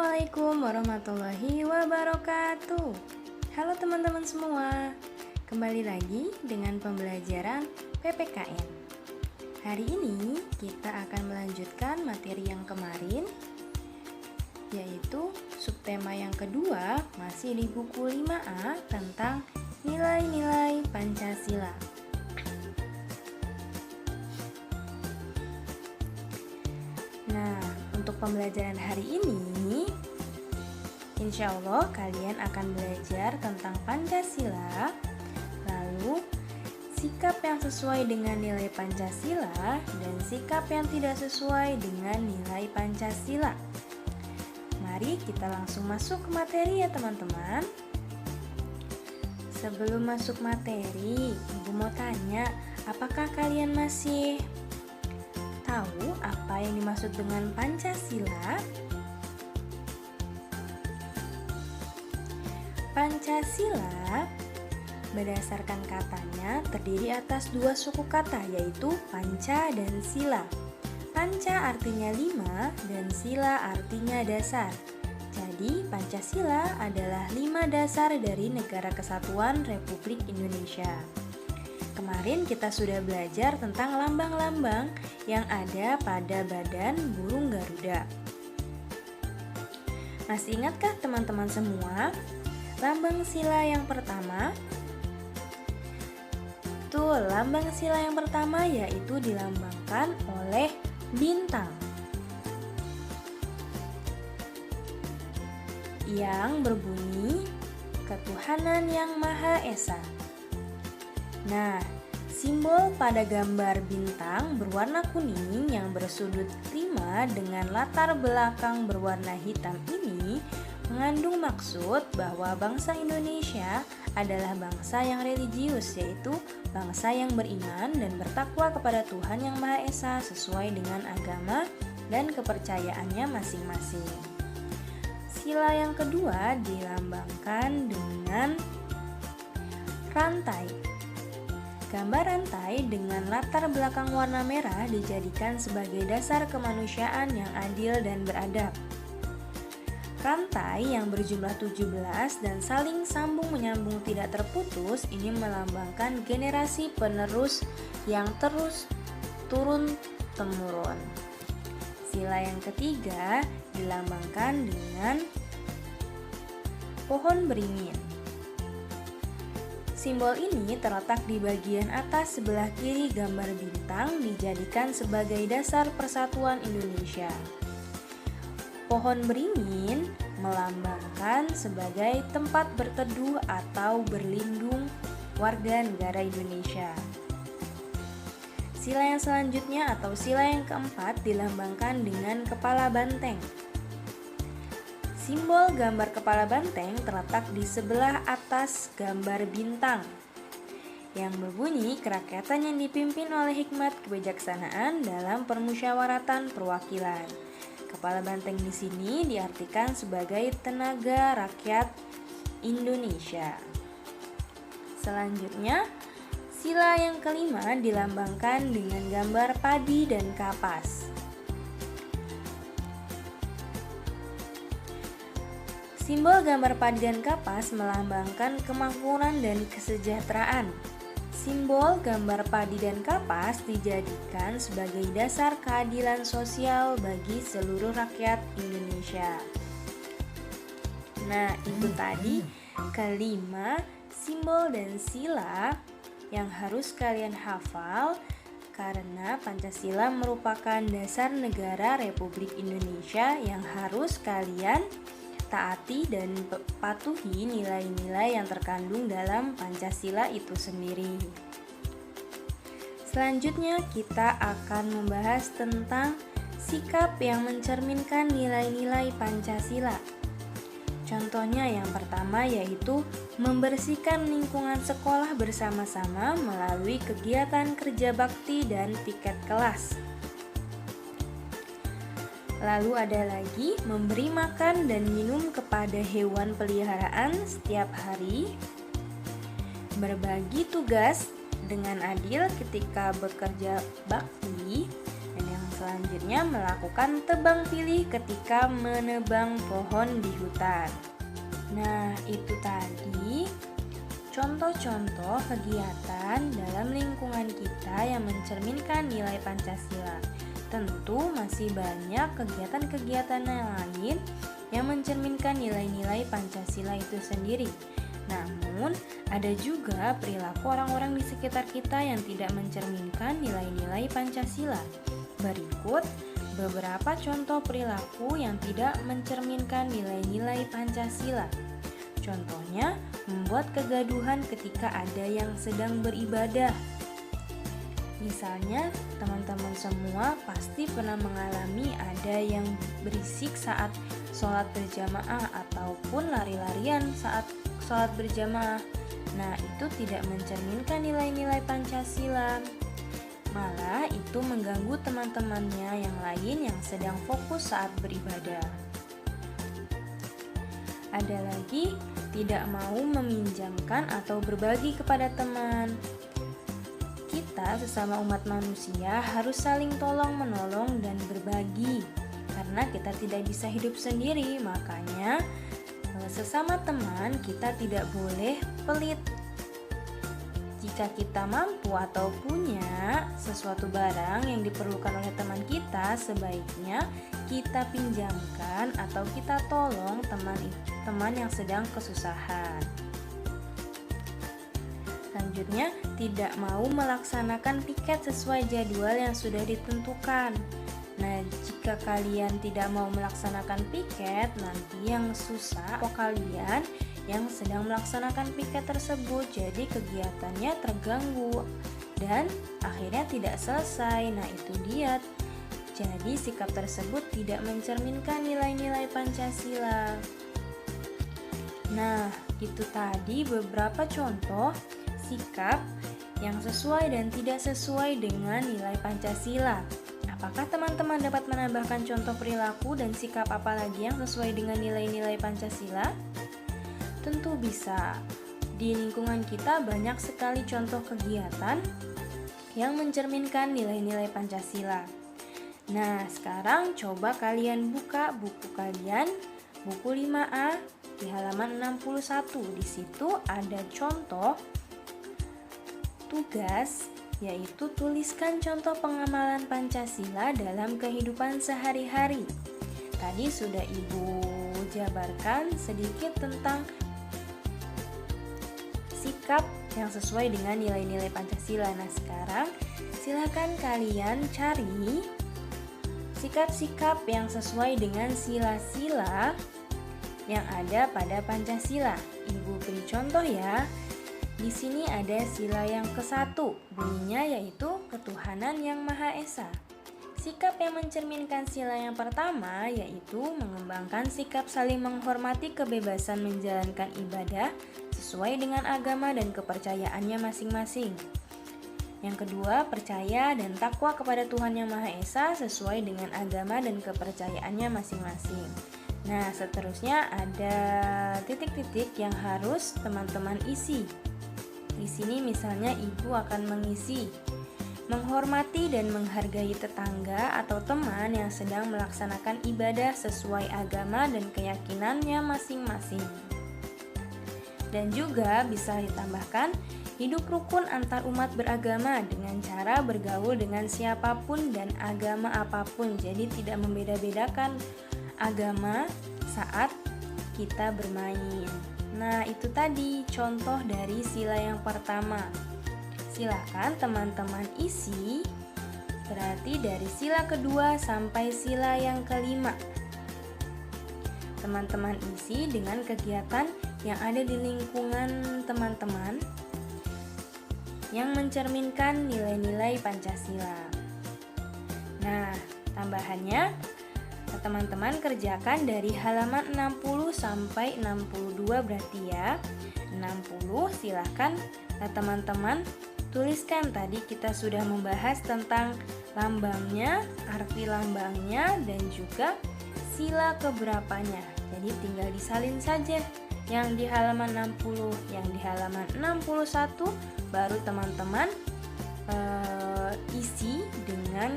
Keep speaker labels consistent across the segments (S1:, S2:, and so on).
S1: Assalamualaikum warahmatullahi wabarakatuh. Halo teman-teman semua, kembali lagi dengan pembelajaran PPKN. Hari ini kita akan melanjutkan materi yang kemarin, yaitu subtema yang kedua masih di buku 5A tentang nilai-nilai Pancasila. Nah, untuk pembelajaran hari ini, insya Allah kalian akan belajar tentang Pancasila, lalu sikap yang sesuai dengan nilai Pancasila dan sikap yang tidak sesuai dengan nilai Pancasila. Mari kita langsung masuk ke materi ya teman-teman. Sebelum masuk materi, Ibu mau tanya, apakah kalian masih tahu apa yang dimaksud dengan Pancasila? Pancasila berdasarkan katanya terdiri atas dua suku kata, yaitu panca dan sila. Panca artinya 5 dan sila artinya dasar. Jadi Pancasila adalah 5 dasar dari Negara Kesatuan Republik Indonesia. Kemarin kita sudah belajar tentang lambang-lambang yang ada pada badan burung Garuda. Masih ingatkah teman-teman semua? Lambang sila yang pertama? Lambang sila yang pertama yaitu dilambangkan oleh bintang yang berbunyi Ketuhanan Yang Maha Esa. Nah, simbol pada gambar bintang berwarna kuning yang bersudut 5 dengan latar belakang berwarna hitam ini mengandung maksud bahwa bangsa Indonesia adalah bangsa yang religius, yaitu bangsa yang beriman dan bertakwa kepada Tuhan Yang Maha Esa sesuai dengan agama dan kepercayaannya masing-masing. Sila yang kedua dilambangkan dengan rantai. Gambar rantai dengan latar belakang warna merah dijadikan sebagai dasar kemanusiaan yang adil dan beradab. Rantai yang berjumlah 17 dan saling sambung menyambung tidak terputus ini melambangkan generasi penerus yang terus turun-temurun. Sila yang ketiga dilambangkan dengan pohon beringin. Simbol ini terletak di bagian atas sebelah kiri gambar bintang dijadikan sebagai dasar persatuan Indonesia. Pohon beringin melambangkan sebagai tempat berteduh atau berlindung warga negara Indonesia. Sila yang selanjutnya atau sila yang keempat dilambangkan dengan kepala banteng. Simbol gambar kepala banteng terletak di sebelah atas gambar bintang yang berbunyi kerakyatan yang dipimpin oleh hikmat kebijaksanaan dalam permusyawaratan perwakilan. Kepala banteng di sini diartikan sebagai tenaga rakyat Indonesia. Selanjutnya, sila yang kelima dilambangkan dengan gambar padi dan kapas. Simbol gambar padi dan kapas melambangkan kemakmuran dan kesejahteraan. Simbol gambar padi dan kapas dijadikan sebagai dasar keadilan sosial bagi seluruh rakyat Indonesia. Nah, itu tadi kelima simbol dan sila yang harus kalian hafal karena Pancasila merupakan dasar negara Republik Indonesia yang harus kalian taati dan patuhi nilai-nilai yang terkandung dalam Pancasila itu sendiri. Selanjutnya kita akan membahas tentang sikap yang mencerminkan nilai-nilai Pancasila. Contohnya yang pertama yaitu membersihkan lingkungan sekolah bersama-sama melalui kegiatan kerja bakti dan piket kelas. Lalu ada lagi memberi makan dan minum kepada hewan peliharaan setiap hari, berbagi tugas dengan adil ketika bekerja bakti, dan yang Selanjutnya melakukan tebang pilih ketika menebang pohon di hutan. Nah, itu tadi contoh-contoh kegiatan dalam lingkungan kita yang mencerminkan nilai Pancasila. Tentu masih banyak kegiatan-kegiatan lain yang mencerminkan nilai-nilai Pancasila itu sendiri. Namun, ada juga perilaku orang-orang di sekitar kita yang tidak mencerminkan nilai-nilai Pancasila. Berikut beberapa contoh perilaku yang tidak mencerminkan nilai-nilai Pancasila. Contohnya, membuat kegaduhan ketika ada yang sedang beribadah. Misalnya, teman-teman semua pasti pernah mengalami ada yang berisik saat sholat berjamaah ataupun lari-larian saat sholat berjamaah. Nah, itu tidak mencerminkan nilai-nilai Pancasila. Malah itu mengganggu teman-temannya yang lain yang sedang fokus saat beribadah. Ada lagi, tidak mau meminjamkan atau berbagi kepada teman. Kita sesama umat manusia harus saling tolong-menolong dan berbagi. Karena kita tidak bisa hidup sendiri, makanya sesama teman kita tidak boleh pelit. Jika kita mampu atau punya sesuatu barang yang diperlukan oleh teman kita, sebaiknya kita pinjamkan atau kita tolong teman yang sedang kesusahan. Selanjutnya, tidak mau melaksanakan piket sesuai jadwal yang sudah ditentukan. Nah, jika kalian tidak mau melaksanakan piket, nanti yang susah kalian yang sedang melaksanakan piket tersebut, jadi kegiatannya terganggu dan akhirnya tidak selesai. Nah, itu dia. Jadi sikap tersebut tidak mencerminkan nilai-nilai Pancasila. Nah, itu tadi beberapa contoh sikap yang sesuai dan tidak sesuai dengan nilai Pancasila. Apakah teman-teman dapat menambahkan contoh perilaku dan sikap apa lagi yang sesuai dengan nilai-nilai Pancasila? Tentu bisa. Di lingkungan kita banyak sekali contoh kegiatan yang mencerminkan nilai-nilai Pancasila. Nah, sekarang coba kalian buka buku kalian, buku 5A di halaman 61. Di situ ada contoh tugas, yaitu tuliskan contoh pengamalan Pancasila dalam kehidupan sehari-hari. Tadi sudah Ibu jabarkan sedikit tentang sikap yang sesuai dengan nilai-nilai Pancasila. Nah, sekarang silakan kalian cari sikap-sikap yang sesuai dengan sila-sila yang ada pada Pancasila. Ibu beri contoh ya. Di sini ada sila yang ke-1, bunyinya yaitu ketuhanan yang Maha Esa. Sikap yang mencerminkan sila yang pertama yaitu mengembangkan sikap saling menghormati kebebasan menjalankan ibadah sesuai dengan agama dan kepercayaannya masing-masing. Yang kedua, percaya dan takwa kepada Tuhan yang Maha Esa sesuai dengan agama dan kepercayaannya masing-masing. Nah, seterusnya ada titik-titik yang harus teman-teman isi. Di sini misalnya ibu akan mengisi menghormati dan menghargai tetangga atau teman yang sedang melaksanakan ibadah sesuai agama dan keyakinannya masing-masing. Dan juga bisa ditambahkan hidup rukun antar umat beragama dengan cara bergaul dengan siapapun dan agama apapun. Jadi tidak membeda-bedakan agama saat kita bermain. Nah, itu tadi contoh dari sila yang pertama. Silahkan teman-teman isi, berarti dari sila kedua sampai sila yang kelima. Teman-teman isi dengan kegiatan yang ada di lingkungan teman-teman yang mencerminkan nilai-nilai Pancasila. Nah, tambahannya teman-teman kerjakan dari halaman 60 sampai 62 berarti ya. 60 silahkan teman-teman tuliskan. Tadi kita sudah membahas tentang lambangnya, arti lambangnya, dan juga sila keberapanya. Jadi tinggal disalin saja yang di halaman 60, yang di halaman 61 baru teman-teman isi dengan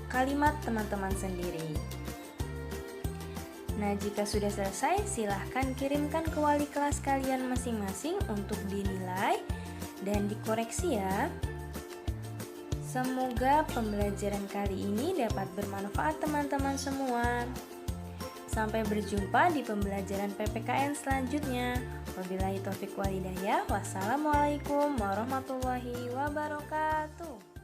S1: kalimat teman-teman sendiri. Nah, jika sudah selesai, silahkan kirimkan ke wali kelas kalian masing-masing untuk dinilai dan dikoreksi ya. Semoga pembelajaran kali ini dapat bermanfaat teman-teman semua. Sampai berjumpa di pembelajaran PPKN selanjutnya. Wabillahi taufiq walhidayah. Wassalamualaikum warahmatullahi wabarakatuh.